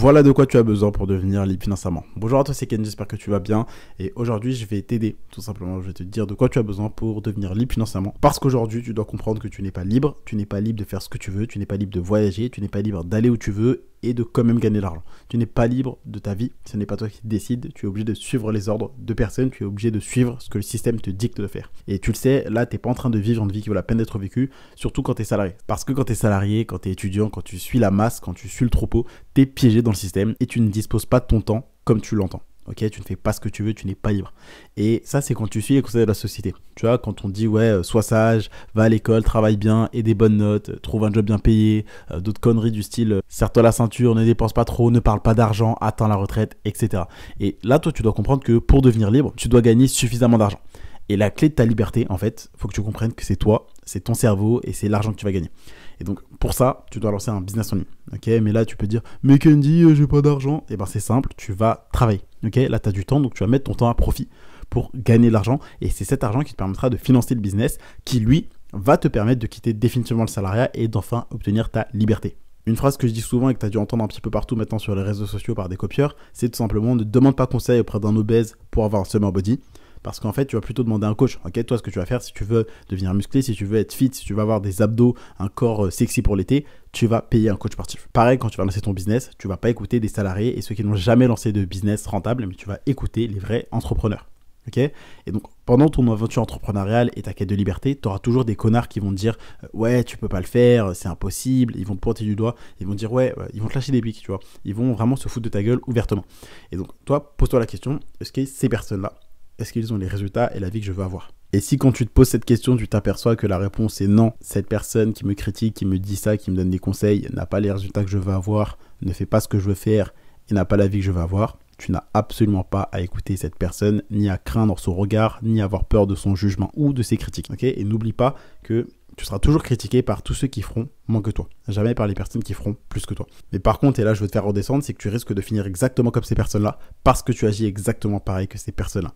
Voilà de quoi tu as besoin pour devenir libre financièrement. Bonjour à toi, c'est Ken, j'espère que tu vas bien. Et aujourd'hui, je vais t'aider, tout simplement. Je vais te dire de quoi tu as besoin pour devenir libre financièrement. Parce qu'aujourd'hui, tu dois comprendre que tu n'es pas libre. Tu n'es pas libre de faire ce que tu veux. Tu n'es pas libre de voyager. Tu n'es pas libre d'aller où tu veux et de quand même gagner de l'argent. Tu n'es pas libre de ta vie. Ce n'est pas toi qui décides. Tu es obligé de suivre les ordres de personnes. Tu es obligé de suivre ce que le système te dicte de faire. Et tu le sais, là, tu n'es pas en train de vivre une vie qui vaut la peine d'être vécue, surtout quand tu es salarié. Parce que quand tu es salarié, quand tu es étudiant, quand tu suis la masse, quand tu suis le troupeau, tu es piégé dans le système et tu ne disposes pas de ton temps comme tu l'entends. Ok, tu ne fais pas ce que tu veux, tu n'es pas libre. Et ça, c'est quand tu suis les conseils de la société. Tu vois, quand on dit, ouais, sois sage, va à l'école, travaille bien, aie des bonnes notes, trouve un job bien payé, d'autres conneries du style, serre-toi la ceinture, ne dépense pas trop, ne parle pas d'argent, atteins la retraite, etc. Et là, toi, tu dois comprendre que pour devenir libre, tu dois gagner suffisamment d'argent. Et la clé de ta liberté, en fait, il faut que tu comprennes que c'est toi, c'est ton cerveau et c'est l'argent que tu vas gagner. Et donc, pour ça, tu dois lancer un business en ligne. Ok, mais là, tu peux dire, mais Candy, j'ai pas d'argent. Et ben, c'est simple, tu vas travailler. Ok, là, tu as du temps, donc tu vas mettre ton temps à profit pour gagner de l'argent. Et c'est cet argent qui te permettra de financer le business qui, lui, va te permettre de quitter définitivement le salariat et d'enfin obtenir ta liberté. Une phrase que je dis souvent et que tu as dû entendre un petit peu partout maintenant sur les réseaux sociaux par des copieurs, c'est tout simplement ne demande pas conseil auprès d'un obèse pour avoir un summer body. Parce qu'en fait, tu vas plutôt demander à un coach. Ok, toi, ce que tu vas faire, si tu veux devenir musclé, si tu veux être fit, si tu veux avoir des abdos, un corps sexy pour l'été, tu vas payer un coach sportif. Pareil, quand tu vas lancer ton business, tu vas pas écouter des salariés et ceux qui n'ont jamais lancé de business rentable, mais tu vas écouter les vrais entrepreneurs. Ok, et donc, pendant ton aventure entrepreneuriale et ta quête de liberté, tu auras toujours des connards qui vont te dire ouais, tu peux pas le faire, c'est impossible. Ils vont te pointer du doigt, ils vont te dire ouais, ils vont te lâcher des pics, tu vois. Ils vont vraiment se foutre de ta gueule ouvertement. Et donc, toi, pose-toi la question, est-ce que ces personnes-là, est-ce qu'ils ont les résultats et la vie que je veux avoir? Et si quand tu te poses cette question, tu t'aperçois que la réponse est non, cette personne qui me critique, qui me dit ça, qui me donne des conseils, n'a pas les résultats que je veux avoir, ne fait pas ce que je veux faire et n'a pas la vie que je veux avoir, tu n'as absolument pas à écouter cette personne, ni à craindre son regard, ni à avoir peur de son jugement ou de ses critiques. Okay, et n'oublie pas que tu seras toujours critiqué par tous ceux qui feront moins que toi, jamais par les personnes qui feront plus que toi. Mais par contre, et là je veux te faire redescendre, c'est que tu risques de finir exactement comme ces personnes-là parce que tu agis exactement pareil que ces personnes-là.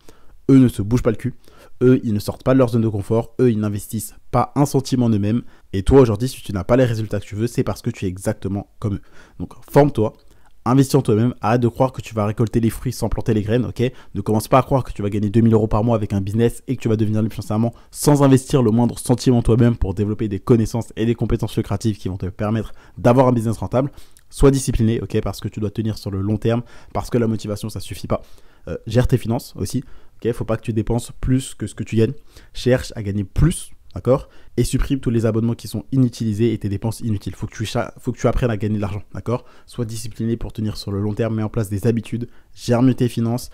Eux ne se bougent pas le cul, eux ils ne sortent pas de leur zone de confort, eux ils n'investissent pas un centime en eux-mêmes. Et toi aujourd'hui, si tu n'as pas les résultats que tu veux, c'est parce que tu es exactement comme eux. Donc forme-toi, investis en toi-même, arrête de croire que tu vas récolter les fruits sans planter les graines, ok? Ne commence pas à croire que tu vas gagner 2000 € par mois avec un business et que tu vas devenir libre financièrement sans investir le moindre centime en toi-même pour développer des connaissances et des compétences lucratives qui vont te permettre d'avoir un business rentable. Sois discipliné, ok? Parce que tu dois tenir sur le long terme, parce que la motivation ça suffit pas. Gère tes finances aussi, ok? Faut pas que tu dépenses plus que ce que tu gagnes. Cherche à gagner plus, d'accord? Et supprime tous les abonnements qui sont inutilisés et tes dépenses inutiles. Faut que tu apprennes à gagner de l'argent, d'accord? Sois discipliné pour tenir sur le long terme, mets en place des habitudes, gère mieux tes finances.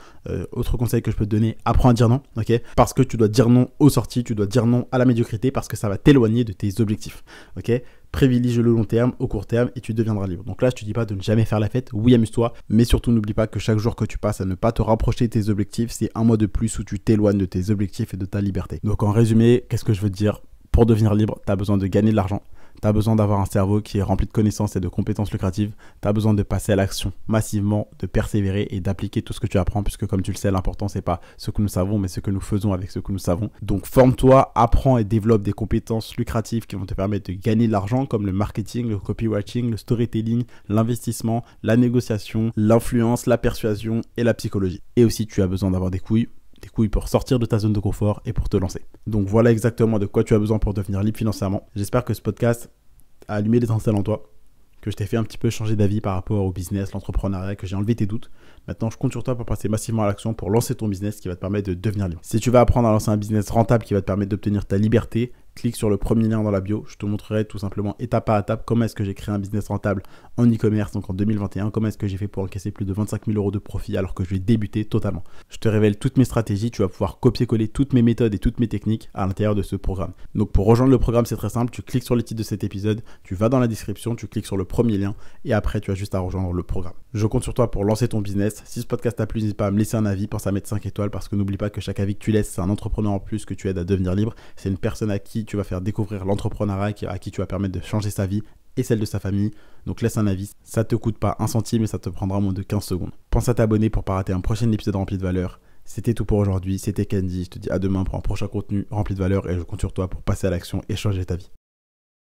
Autre conseil que je peux te donner, apprends à dire non, ok? Parce que tu dois dire non aux sorties, tu dois dire non à la médiocrité parce que ça va t'éloigner de tes objectifs, ok? Privilégie le long terme au court terme et tu deviendras libre. Donc là, je te dis pas de ne jamais faire la fête. Oui, amuse-toi, mais surtout n'oublie pas que chaque jour que tu passes à ne pas te rapprocher de tes objectifs, c'est un mois de plus où tu t'éloignes de tes objectifs et de ta liberté. Donc en résumé, qu'est-ce que je veux te dire? Pour devenir libre, tu as besoin de gagner de l'argent. Tu as besoin d'avoir un cerveau qui est rempli de connaissances et de compétences lucratives. Tu as besoin de passer à l'action massivement, de persévérer et d'appliquer tout ce que tu apprends, puisque comme tu le sais, l'important, c'est pas ce que nous savons, mais ce que nous faisons avec ce que nous savons. Donc forme-toi, apprends et développe des compétences lucratives qui vont te permettre de gagner de l'argent, comme le marketing, le copywriting, le storytelling, l'investissement, la négociation, l'influence, la persuasion et la psychologie. Et aussi, tu as besoin d'avoir des couilles pour sortir de ta zone de confort et pour te lancer. Donc voilà exactement de quoi tu as besoin pour devenir libre financièrement. J'espère que ce podcast a allumé l'étincelle en toi, que je t'ai fait un petit peu changer d'avis par rapport au business, l'entrepreneuriat, que j'ai enlevé tes doutes. Maintenant, je compte sur toi pour passer massivement à l'action, pour lancer ton business qui va te permettre de devenir libre. Si tu veux apprendre à lancer un business rentable qui va te permettre d'obtenir ta liberté, clique sur le premier lien dans la bio. Je te montrerai tout simplement étape par étape comment est-ce que j'ai créé un business rentable en e-commerce, donc en 2021, comment est-ce que j'ai fait pour encaisser plus de 25 000 € de profit alors que je vais débuter totalement. Je te révèle toutes mes stratégies, tu vas pouvoir copier-coller toutes mes méthodes et toutes mes techniques à l'intérieur de ce programme. Donc pour rejoindre le programme, c'est très simple, tu cliques sur le titre de cet épisode, tu vas dans la description, tu cliques sur le premier lien et après tu as juste à rejoindre le programme. Je compte sur toi pour lancer ton business. Si ce podcast t'a plu, n'hésite pas à me laisser un avis, pense à mettre 5 étoiles parce que n'oublie pas que chaque avis que tu laisses, c'est un entrepreneur en plus que tu aides à devenir libre. C'est une personne à qui tu vas faire découvrir l'entrepreneuriat, à qui tu vas permettre de changer sa vie et celle de sa famille. Donc laisse un avis, ça te coûte pas un centime et ça te prendra moins de 15 secondes. Pense à t'abonner pour pas rater un prochain épisode rempli de valeur. C'était tout pour aujourd'hui, c'était Candy, je te dis à demain pour un prochain contenu rempli de valeur et je compte sur toi pour passer à l'action et changer ta vie.